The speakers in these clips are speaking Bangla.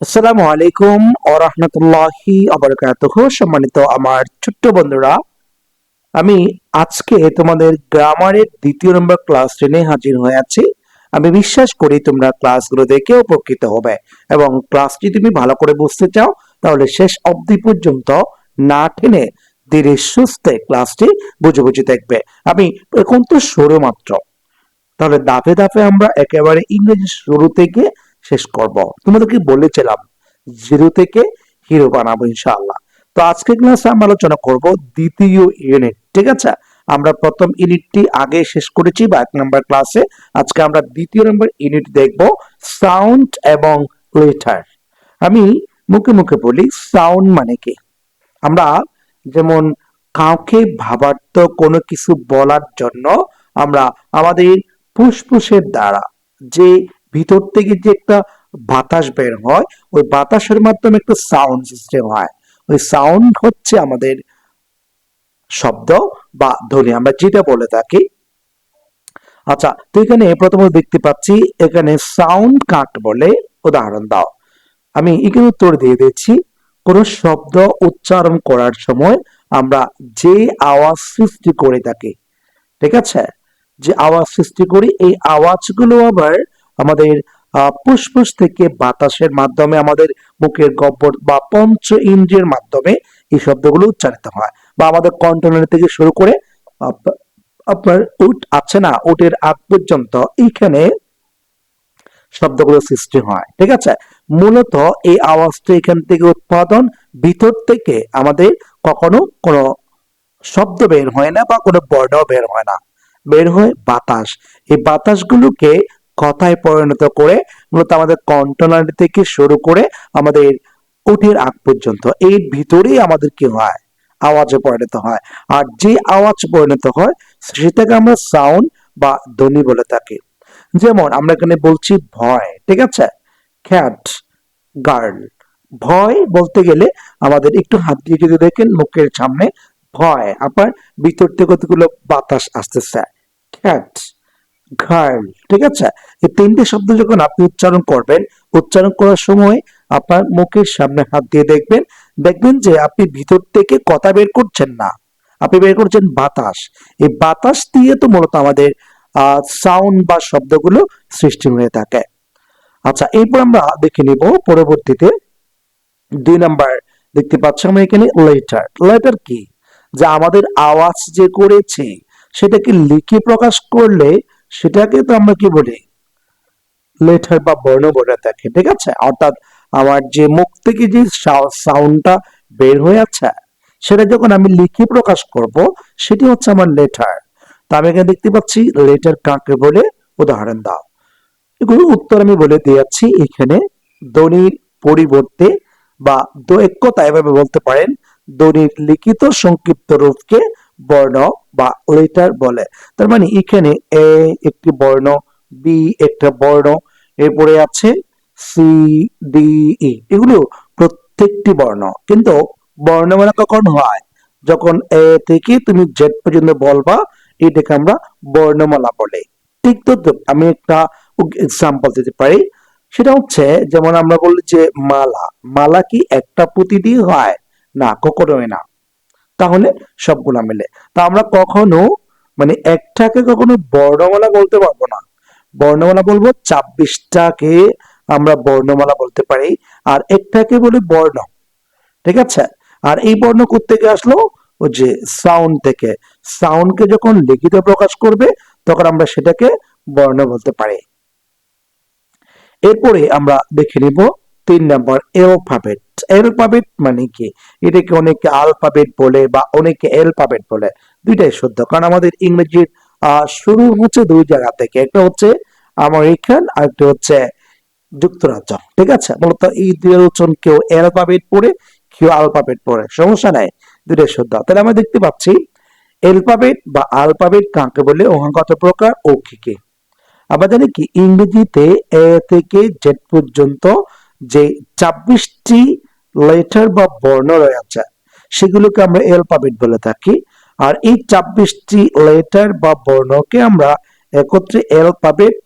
আসসালামু আলাইকুম ওয়া রাহমাতুল্লাহি ওয়া বারাকাতুহু। সম্মানিত আমার ছোট্ট বন্ধুরা, আমি আজকে তোমাদের গ্রামারের দ্বিতীয় নম্বর ক্লাস টেনে হাজির হয়ে আছি। আমি বিশ্বাস করি তোমরা ক্লাসগুলো দেখে উপকৃত হবে এবং ক্লাসটি তুমি ভালো করে বুঝতে চাও তাহলে শেষ অবধি পর্যন্ত না টেনে ধীরে সুস্থে ক্লাসটি বুঝে বুঝে দেখবে। আমি এখন তো শুরু মাত্র, তাহলে ধাপে ধাপে আমরা একেবারে ইংরেজি শুরু থেকে শেষ করব। তোমাদেরকে বলেছিলাম জিরো থেকে হিরো বানাবো ইনশাআল্লাহ। তো আজকে ক্লাসে আমরা আলোচনা করব দ্বিতীয় ইউনিট। ঠিক আছে, আমরা প্রথম ইউনিটটি আগে শেষ করেছি বা 1 নম্বর ক্লাসে। আজকে আমরা দ্বিতীয় নম্বর ইউনিট দেখব, সাউন্ড এবং লেটার। আমি মুখে মুখে বলি সাউন্ড মানে কি। আমরা যেমন কাউকে ভাবার্থ কোনো কিছু বলার জন্য আমরা আমাদের ফুসফুসের দ্বারা যে ভিতর থেকে যে একটা বাতাস বের হয়, ওই বাতাসের মাধ্যমে একটা সাউন্ড সিস্টেম হয়। ওই সাউন্ড হচ্ছে আমাদের শব্দ বা ধ্বনি, আমরা যেটা বলে থাকি। আচ্ছা, তো এখানে প্রথমে দেখতে পাচ্ছি এখানে সাউন্ড কাকে বলে, উদাহরণ দাও। আমি এখানে উত্তর দিয়ে দিচ্ছি, কোন শব্দ উচ্চারণ করার সময় আমরা যে আওয়াজ সৃষ্টি করে থাকি, ঠিক আছে, যে আওয়াজ সৃষ্টি করি, এই আওয়াজগুলো আবার আমাদের ফুসফুস থেকে বাতাসের মাধ্যমে আমাদের মুখের গহ্বর বা পঞ্চ ইন্দ্রিয়ের মাধ্যমে এই শব্দগুলো উচ্চারিত হয়। বা আমাদের কণ্ঠনালী থেকে শুরু করে আপনার উট আছে না, উটের আগ পর্যন্ত এইখানে শব্দগুলো সৃষ্টি হয়। ঠিক আছে, মূলত এই আওয়াজটা এখান থেকে উৎপাদন, ভিতর থেকে আমাদের কখনো কোনো শব্দ বের হয় না বা কোনো বর্ণ বের হয় না, বের হয় বাতাস। এই বাতাসগুলোকে কথায় পরিণত করে মূলত আমাদের কণ্ঠনালী থেকে শুরু করে আমাদের ওঠের আগ পর্যন্ত এর ভিতরেই আমাদের কি হয়, আওয়াজে পরিণত হয়। আর যে আওয়াজ পরিণত হয় সেটাকে আমরা সাউন্ড বা ধ্বনি বলে থাকি। যেমন আমরা এখানে বলছি ভয়, ঠিক আছে, ক্যাট, গার্ল। ভয় বলতে গেলে আমাদের একটু হাত দিয়ে যদি দেখেন মুখের সামনে, ভয়, আপনার ভিতর থেকে কতগুলো বাতাস আসতেছে। ক্যাট, গার্ল, ঠিক আছে, এই তিনটে শব্দ যখন আপনি উচ্চারণ করবেন, উচ্চারণ করার সময় আপনার মুখের সামনে হাত দিয়ে দেখবেন, দেখবেন যে আপনি ভিতর থেকে কথা বের করছেন না, আপনি বের করছেন বাতাস। এই বাতাস দিয়ে তো মূলত আমাদের সাউন্ড বা শব্দগুলো সৃষ্টি হয়ে থাকে। আচ্ছা, এরপর আমরা দেখে নিব পরবর্তীতে 2 নম্বর দেখতে পাচ্ছি আমরা এখানে লেটার। লেটার কি, যা আমাদের আওয়াজ যে করেছে সেটাকে লিখে প্রকাশ করলে সেটাকে তো আমরা কি বলি, লেটার বা বর্ণ বলে থাকি। ঠিক আছে, অর্থাৎ আমার যে মুখ থেকে যে সাউন্ডটা বের হয়ে আছে সেটা যখন আমি লিখে প্রকাশ করব সেটি হচ্ছে আমার লেটার। তো আমি এখানে দেখতে পাচ্ছি লেটার কাকে বলে, উদাহরণ দাও। এগুলো উত্তর আমি বলে দিয়েছি এখানে। ধ্বনির পরিবর্তে বা এক কথা এভাবে বলতে পারেন, ধ্বনির লিখিত সংক্ষিপ্ত রূপকে বর্ণ বা লেটার বলে। তার মানে এখানে এ একটি বর্ণ, বি একটা বর্ণ, এরপরে আছে সি, ডি, ই, এগুলো প্রত্যেকটি বর্ণ। কিন্তু বর্ণমালা কখন হয়, যখন এ থেকে তুমি জেড পর্যন্ত বলবা, এটাকে আমরা বর্ণমালা বলে। ঠিক তো, আমি একটা এক্সাম্পল দিতে পারি, সেটা হচ্ছে যেমন আমরা বলি যে মালা, মালা কি একটা পুঁতি দিয়ে হয়? না, কখনোই না। তাহলে সবগুলা মিলে। তা আমরা কখনো মানে একটাকে কখনো বর্ণমালা বলতে পারবো না। বর্ণমালা বলবো 26টাকে আমরা বর্ণমালা বলতে পারি, আর একটাকে বলি বর্ণ। ঠিক আছে, আর এই বর্ণ কোত্থেকে আসলো, ও যে সাউন্ড থেকে। সাউন্ডকে যখন লিখিত প্রকাশ করবে তখন আমরা সেটাকে বর্ণ বলতে পারি। এরপরে আমরা দেখে নিব 3 নম্বর অ্যালফাবেট। অ্যালফাবেট মানে কি, এটাকে অনেকে আলফাবেট বলে বা অনেকে অ্যালফাবেট বলে, দুইটাই শুদ্ধ। কারণ আমাদের ইংরেজির শুরু হচ্ছে দুই জায়গা থেকে, একটা হচ্ছে আমেরিকান আর একটা হচ্ছে যুক্তরাজ্য। ঠিক আছে, মূলত এই দুই আলোচন, কেউ অ্যালফাবেট পড়ে কেউ আলফাবেট পড়ে, সমস্যা নাই, দুইটাই শুদ্ধ। তাহলে আমরা দেখতে পাচ্ছি অ্যালফাবেট বা আলফাবেট কাকে বলে, ওখানে কত প্রকার, ও কি কি। আমরা জানি কি ইংরেজিতে এ থেকে জেড পর্যন্ত যে 26টি লেটার বা বর্ণ রয়েছে সেগুলোকে আমরা অ্যালফাবেট বলে থাকি। আর এই 26টি লেটার বা বর্ণকে আমরা একত্রে অ্যালফাবেট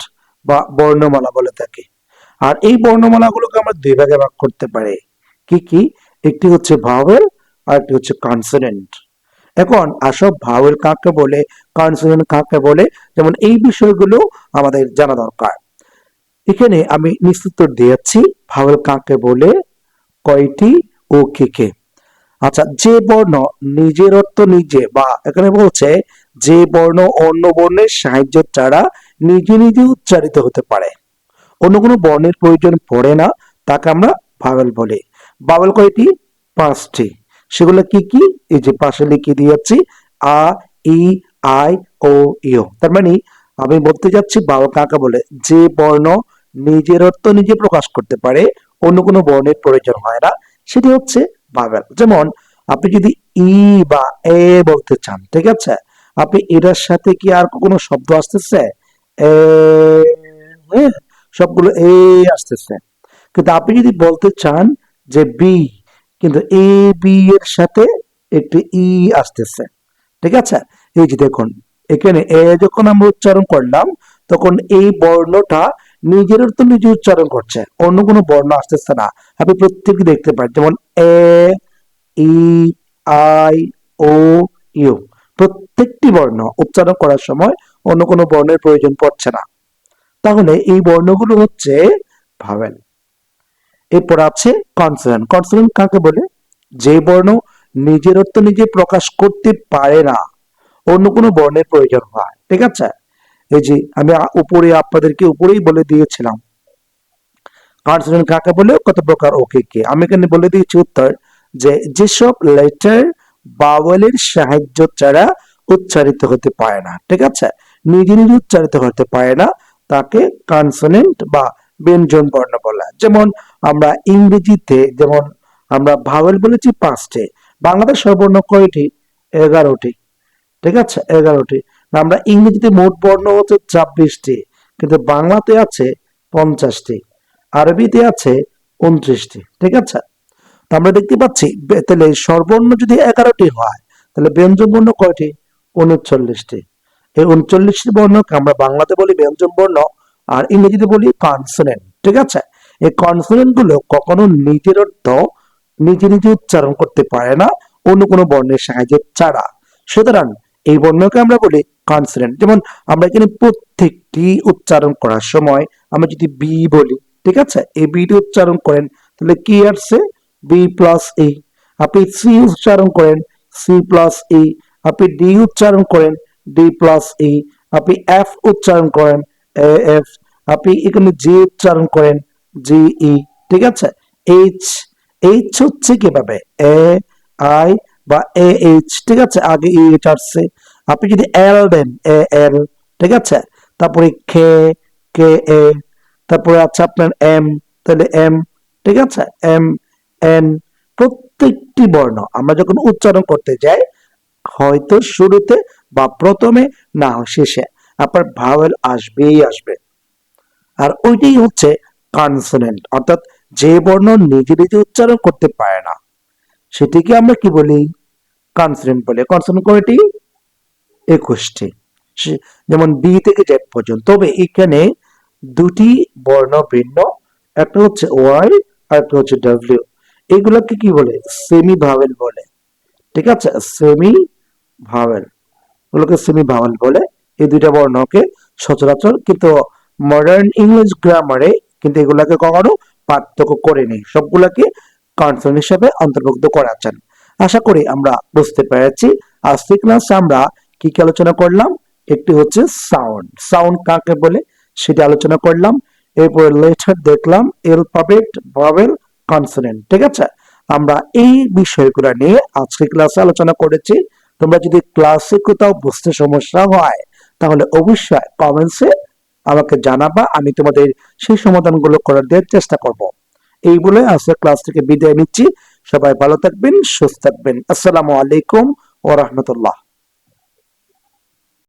বা বর্ণমালা বলে থাকি। আর এই বর্ণমালাগুলোকে আমরা দুই ভাগে ভাগ করতে পারি। কি কি? একটি হচ্ছে ভাওয়েল আর একটি হচ্ছে কনসোনেন্ট। এখন আসব ভাওয়েল কাকে বলে, কনসোনেন্ট কাকে বলে, যেমন এই বিষয়গুলো আমাদের জানা দরকার। এখানে আমি নিশ্চিত দিয়েছি ভাওয়েল কাকে বলে, কয়টি ও কে কে। আচ্ছা, যে বর্ণ নিজের অর্থ নিজে, বা এখানে বলছে যে বর্ণ অন্য বর্ণের সাহায্য ছাড়া নিজে নিজে উচ্চারিত হতে পারে, অন্য কোনো বর্ণের প্রয়োজন পড়ে না, তাকে আমরা ভাওয়েল বলি। ভাওয়েল কয়টি? 5টি। সেগুলো কি কি? এই যে পাশে লিখে দিয়েছি, আ, ই, আই, ও, ইউ। তার মানে আমি বলতে যাচ্ছি ভাওয়েল কাকে বলে, যে বর্ণ নিজের অর্থ নিজে প্রকাশ করতে পারে, অন্য কোনো বর্ণের প্রয়োজন হয় না, সেটি হচ্ছে ভাওয়েল। যেমন আপনি যদি ই বা এ বলতে চান, ঠিক আছে, আপনি এটার সাথে কি আর কোনো শব্দ আসতেছে? এ, হ্যাঁ, সবগুলো এ আসতেছে। কিন্তু আপনি যদি বলতে চান যে বি, কিন্তু এ বি এর সাথে একটি ই আসতেছে, ঠিক আছে। এই যে দেখুন, এখানে এ যখন আমরা উচ্চারণ করলাম, তখন এই বর্ণটা নিজের তো নিজে উচ্চারণ করছে, অন্য কোনো বর্ণ আসতেছে না। আপনি প্রত্যেকটি দেখতে পারেন, যেমন এ, ই, আই, ও, ইউ, প্রত্যেকটি বর্ণ উচ্চারণ করার সময় অন্য কোনো বর্ণের প্রয়োজন পড়ছে না। তাহলে এই বর্ণগুলো হচ্ছে ভাওয়েল। এরপর আছে কনসোনেন্ট। কনসোনেন্ট কাকে বলে? যে বর্ণ নিজের অর্থ নিজে প্রকাশ করতে পারে না, অন্য কোনো বর্ণের প্রয়োজন হয়, ঠিক আছে। এই যে আমি উপরে আপনাদেরকে উপরেই বলে দিয়েছিলাম কনসোনেন্ট কাকে বলে, কত প্রকার, ওকে কে। আমি এখানে বলে দিয়েছি উত্তর, যে যেসব লেটার ভাওয়েলের সাহায্য ছাড়া উচ্চারিত হতে পারে না, ঠিক আছে, নিজে নিজে উচ্চারিত হতে পারে না, তাকে কনসোনেন্ট বা ব্যঞ্জন বর্ণ বলা। যেমন আমরা ইংরেজিতে যেমন আমরা ভাওয়েল বলেছি 5টি, বাংলাদেশ স্বরবর্ণ কয়টি? 11টি, ঠিক আছে, 11টি। আমরা ইংরেজিতে মোট বর্ণ হচ্ছে 26টি, কিন্তু বাংলাতে আছে 50টি, আরবিতে আছে 29টি, ঠিক আছে। তো আমরা দেখতে পাচ্ছি তাহলে স্বরবর্ণ যদি 11টি হয়, তাহলে ব্যঞ্জন বর্ণ কয়টি? 39টি। এই 39টি বর্ণকে আমরা বাংলাতে বলি ব্যঞ্জন বর্ণ, আর ইংরেজিতে বলি কনসোনেন্ট, ঠিক আছে। এই কনসোনেন্ট গুলো কখনো নিজের অর্থ নিজে নিজে উচ্চারণ করতে পারে না, অন্য কোনো বর্ণের সাহায্য ছাড়া। সুতরাং এই বর্ণকে আমরা বলি কনসোনেন্ট। যেমন আমরা এখানে প্রত্যেকটি উচ্চারণ করার সময় আমরা যদি বি বলি, ঠিক আছে, এই বিটি উচ্চারণ করেন, তাহলে কি আসছে? B plus E. আপনি সি উচ্চারণ করেন, সি প্লাস ই। আপনি ডি উচ্চারণ করেন, ডি প্লাস ই। আপনি এফ উচ্চারণ করেন, এ এফ। আপনি এখানে জি উচ্চারণ করেন, জি ই, ঠিক আছে। এইচ, এইচ হচ্ছে কিভাবে? এ আই বা এ এইচ, ঠিক আছে, আগে এইচ আসছে। আপনি যদি এল দেন, এ এল, ঠিক আছে, তারপরে কে, কে এ, তারপরে আছে আপনার এম, তাহলে এম, ঠিক আছে, এম এন। প্রত্যেকটি বর্ণ আমরা যখন উচ্চারণ করতে যাই, হয়তো শুরুতে বা প্রথমে, না শেষে, আপনার ভাওয়েল আসবেই আসবে। আর ওইটাই হচ্ছে কনসোনেন্ট, অর্থাৎ যে বর্ণ নিজে নিজে উচ্চারণ করতে পারে না, সেটিকে আমরা কি বলি? কনসোনেন্ট বলে। কনসোনেন্ট কয়টি? 21টি। যেমন বি থেকে জেড পর্যন্ত। তবে এখানে দুটি বর্ণ ভিন্ন, একটা হচ্ছে ওয়াই আর একটা হচ্ছে ডব্লিউ। এগুলোকে কি বলে? সেমি ভাওয়েল বলে, ঠিক আছে, সেমি ভাওয়েল, ওগুলোকে সেমি ভাওয়েল বলে। এই দুইটা বর্ণকে সচরাচর কিন্তু মডার্ন ইংলিশ গ্রামারে কিন্তু এগুলাকে কখনো পার্থক্য করেনি, সবগুলাকে কনসোনেন্ট হিসেবে অন্তর্ভুক্ত করেছেন। আশা করি আমরা বুঝতে পেরেছি। আজকের ক্লাসে আমরা কি কি আলোচনা করলাম? একটি হচ্ছে সাউন্ড, সাউন্ড কাকে বলে সেটা আলোচনা করলাম। এরপরে লেটার দেখলাম, অ্যালফাবেট, ভাওয়েল, কনসোনেন্ট, ঠিক আছে। আমরা এই বিষয়গুলো নিয়ে আজকে ক্লাসে আলোচনা করেছি। তোমরা যদি ক্লাসে কোথাও বুঝতে সমস্যা হয়, তাহলে অবশ্যই কমেন্টসে আমাকে জানাবা, আমি তোমাদের সেই সমাধানগুলো করার দেওয়ার চেষ্টা করব। এই বলে আজকের ক্লাস থেকে বিদায় নিচ্ছি। সবাই ভালো থাকবেন, সুস্থ থাকবেন। আসসালামু আলাইকুম ওয়া রাহমাতুল্লাহ।